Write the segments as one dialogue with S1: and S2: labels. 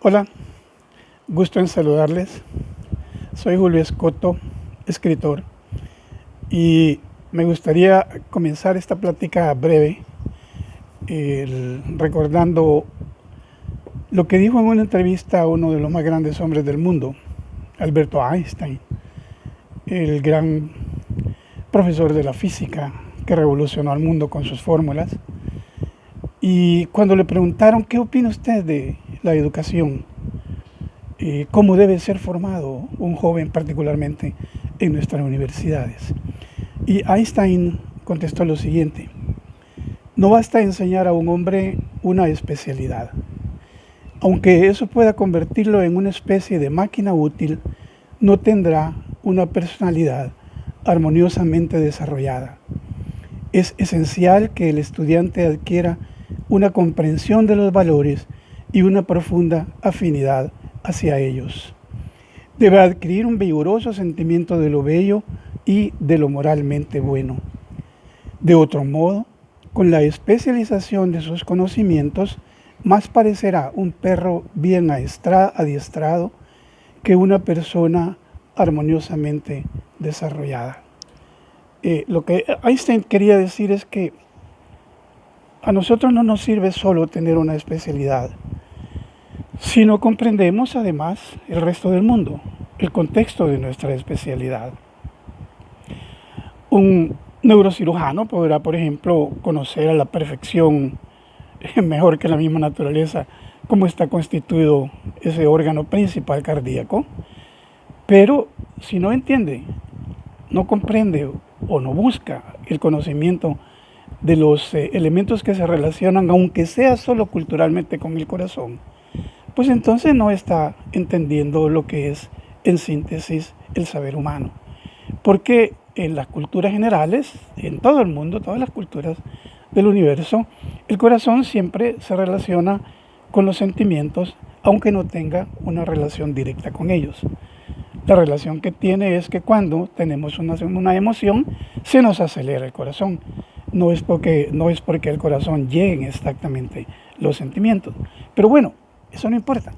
S1: Hola, gusto en saludarles. Soy Julio Escoto, escritor, y me gustaría comenzar esta plática breve recordando lo que dijo en una entrevista a uno de los más grandes hombres del mundo, Alberto Einstein, el gran profesor de la física que revolucionó al mundo con sus fórmulas. Y cuando le preguntaron, ¿qué opina usted de la educación? ¿Cómo debe ser formado un joven particularmente en nuestras universidades? Y Einstein contestó lo siguiente: no basta enseñar a un hombre una especialidad. Aunque eso pueda convertirlo en una especie de máquina útil, no tendrá una personalidad armoniosamente desarrollada. Es esencial que el estudiante adquiera una comprensión de los valores y una profunda afinidad hacia ellos. Debe adquirir un vigoroso sentimiento de lo bello y de lo moralmente bueno. De otro modo, con la especialización de sus conocimientos, más parecerá un perro bien adiestrado que una persona armoniosamente desarrollada. Lo que Einstein quería decir es que a nosotros no nos sirve solo tener una especialidad, sino comprendemos además el resto del mundo, el contexto de nuestra especialidad. Un neurocirujano podrá, por ejemplo, conocer a la perfección, mejor que la misma naturaleza, cómo está constituido ese órgano principal cardíaco, pero si no entiende, no comprende o no busca el conocimiento de los elementos que se relacionan, aunque sea solo culturalmente, con el corazón, pues entonces no está entendiendo lo que es, en síntesis, el saber humano. Porque en las culturas generales, en todo el mundo, todas las culturas del universo, el corazón siempre se relaciona con los sentimientos, aunque no tenga una relación directa con ellos. La relación que tiene es que cuando tenemos una emoción, se nos acelera el corazón. No es porque el corazón llegue exactamente los sentimientos. Pero bueno, eso no importa.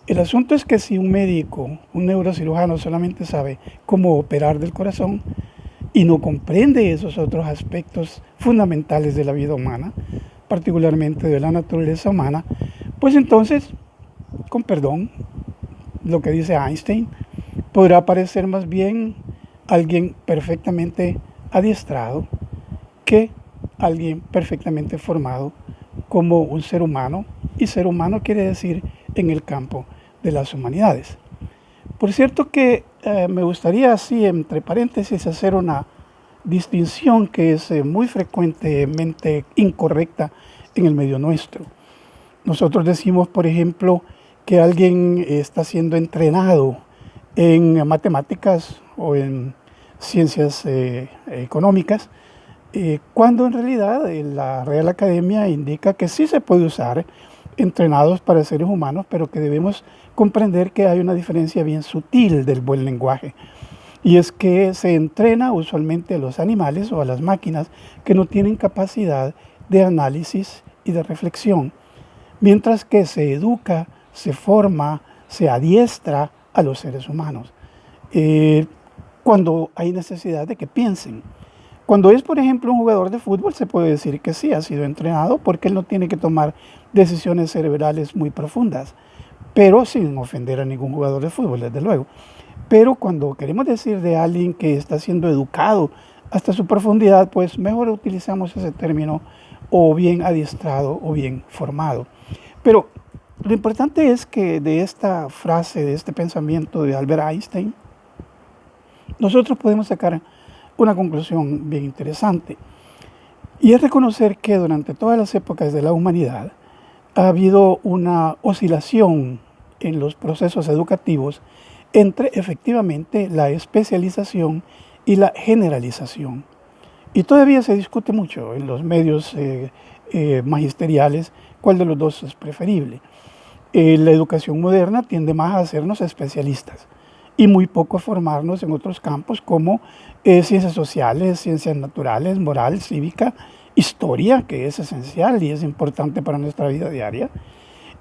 S1: El asunto es que si un médico, un neurocirujano solamente sabe cómo operar del corazón y no comprende esos otros aspectos fundamentales de la vida humana, particularmente de la naturaleza humana, pues entonces, con perdón, lo que dice Einstein, podrá parecer más bien alguien perfectamente adiestrado que alguien perfectamente formado como un ser humano, y ser humano quiere decir en el campo de las humanidades. Por cierto que me gustaría así, entre paréntesis, hacer una distinción que es muy frecuentemente incorrecta en el medio nuestro. Nosotros decimos, por ejemplo, que alguien está siendo entrenado en matemáticas o en ciencias económicas, cuando en realidad la Real Academia indica que sí se puede usar entrenados para seres humanos, pero que debemos comprender que hay una diferencia bien sutil del buen lenguaje. Y es que se entrena usualmente a los animales o a las máquinas que no tienen capacidad de análisis y de reflexión, mientras que se educa, se forma, se adiestra a los seres humanos, cuando hay necesidad de que piensen. Cuando es, por ejemplo, un jugador de fútbol, se puede decir que sí, ha sido entrenado porque él no tiene que tomar decisiones cerebrales muy profundas, pero sin ofender a ningún jugador de fútbol, desde luego. Pero cuando queremos decir de alguien que está siendo educado hasta su profundidad, pues mejor utilizamos ese término, o bien adiestrado o bien formado. Pero lo importante es que de esta frase, de este pensamiento de Albert Einstein, nosotros podemos sacar una conclusión bien interesante, y es reconocer que durante todas las épocas de la humanidad ha habido una oscilación en los procesos educativos entre efectivamente la especialización y la generalización. Y todavía se discute mucho en los medios magisteriales cuál de los dos es preferible. La educación moderna tiende más a hacernos especialistas y muy poco a formarnos en otros campos como ciencias sociales, ciencias naturales, moral, cívica, historia, que es esencial y es importante para nuestra vida diaria,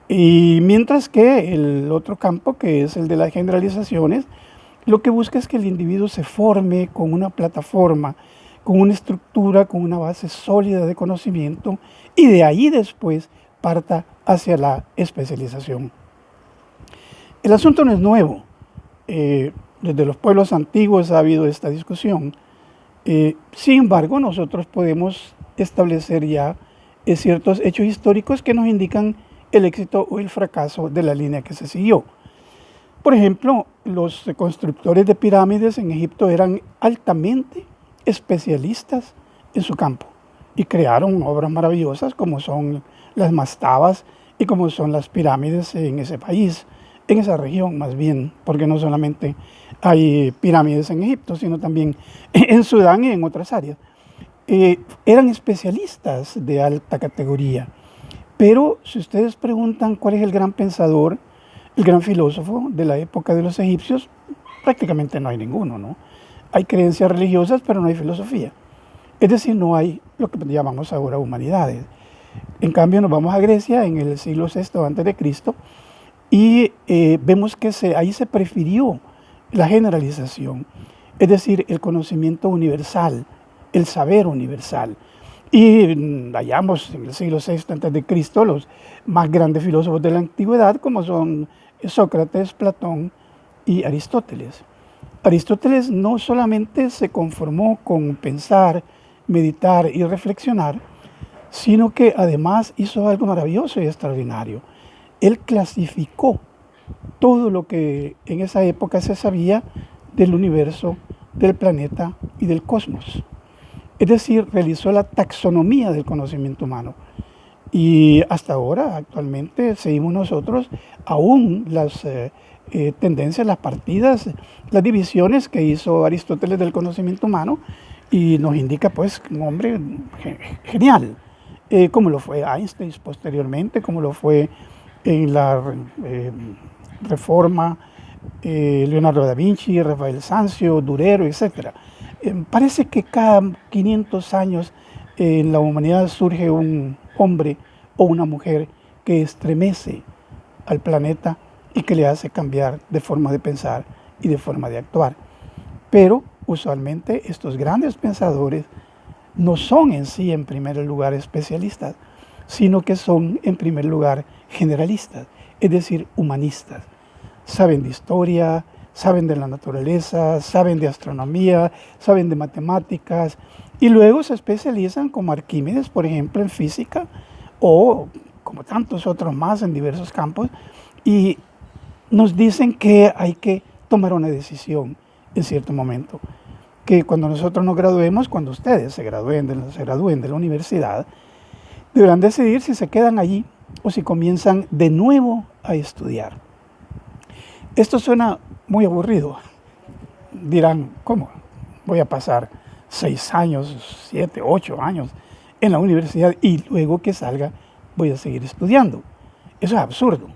S1: Y mientras que el otro campo, que es el de las generalizaciones, lo que busca es que el individuo se forme con una plataforma, con una estructura, con una base sólida de conocimiento y de ahí después parta hacia la especialización. El asunto no es nuevo. Desde los pueblos antiguos ha habido esta discusión. Sin embargo, nosotros podemos establecer ya ciertos hechos históricos que nos indican el éxito o el fracaso de la línea que se siguió. Por ejemplo, los constructores de pirámides en Egipto eran altamente especialistas en su campo y crearon obras maravillosas como son las mastabas y como son las pirámides en ese país, en esa región más bien, porque no solamente hay pirámides en Egipto, sino también en Sudán y en otras áreas. Eran especialistas de alta categoría. Pero si ustedes preguntan cuál es el gran pensador, el gran filósofo de la época de los egipcios, prácticamente no hay ninguno, ¿no? Hay creencias religiosas, pero no hay filosofía. Es decir, no hay lo que llamamos ahora humanidades. En cambio, nos vamos a Grecia en el siglo VI a.C. y vemos que ahí se prefirió la generalización, es decir, el conocimiento universal, el saber universal. Y hallamos en el siglo VI a.C. los más grandes filósofos de la antigüedad, como son Sócrates, Platón y Aristóteles. Aristóteles no solamente se conformó con pensar, meditar y reflexionar, sino que además hizo algo maravilloso y extraordinario. Él clasificó todo lo que en esa época se sabía del universo, del planeta y del cosmos. Es decir, realizó la taxonomía del conocimiento humano. Y hasta ahora, actualmente, seguimos nosotros aún las tendencias, las partidas, las divisiones que hizo Aristóteles del conocimiento humano y nos indica pues un hombre genial, como lo fue Einstein posteriormente, como lo fue en la Reforma, Leonardo da Vinci, Rafael Sanzio, Durero, etc. Parece que cada 500 años en la humanidad surge un hombre o una mujer que estremece al planeta y que le hace cambiar de forma de pensar y de forma de actuar. Pero usualmente estos grandes pensadores no son en sí en primer lugar especialistas, sino que son en primer lugar generalistas, es decir, humanistas. Saben de historia, saben de la naturaleza, saben de astronomía, saben de matemáticas y luego se especializan como Arquímedes, por ejemplo, en física o como tantos otros más en diversos campos y nos dicen que hay que tomar una decisión en cierto momento, que cuando nosotros nos graduemos, cuando ustedes se gradúen de la universidad, deberán decidir si se quedan allí o si comienzan de nuevo a estudiar. Esto suena muy aburrido. Dirán, ¿cómo? Voy a pasar 6 años, 7, 8 años en la universidad y luego que salga voy a seguir estudiando. Eso es absurdo.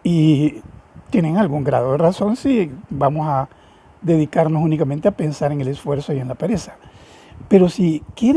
S1: Y tienen algún grado de razón si vamos a dedicarnos únicamente a pensar en el esfuerzo y en la pereza. Pero si quieren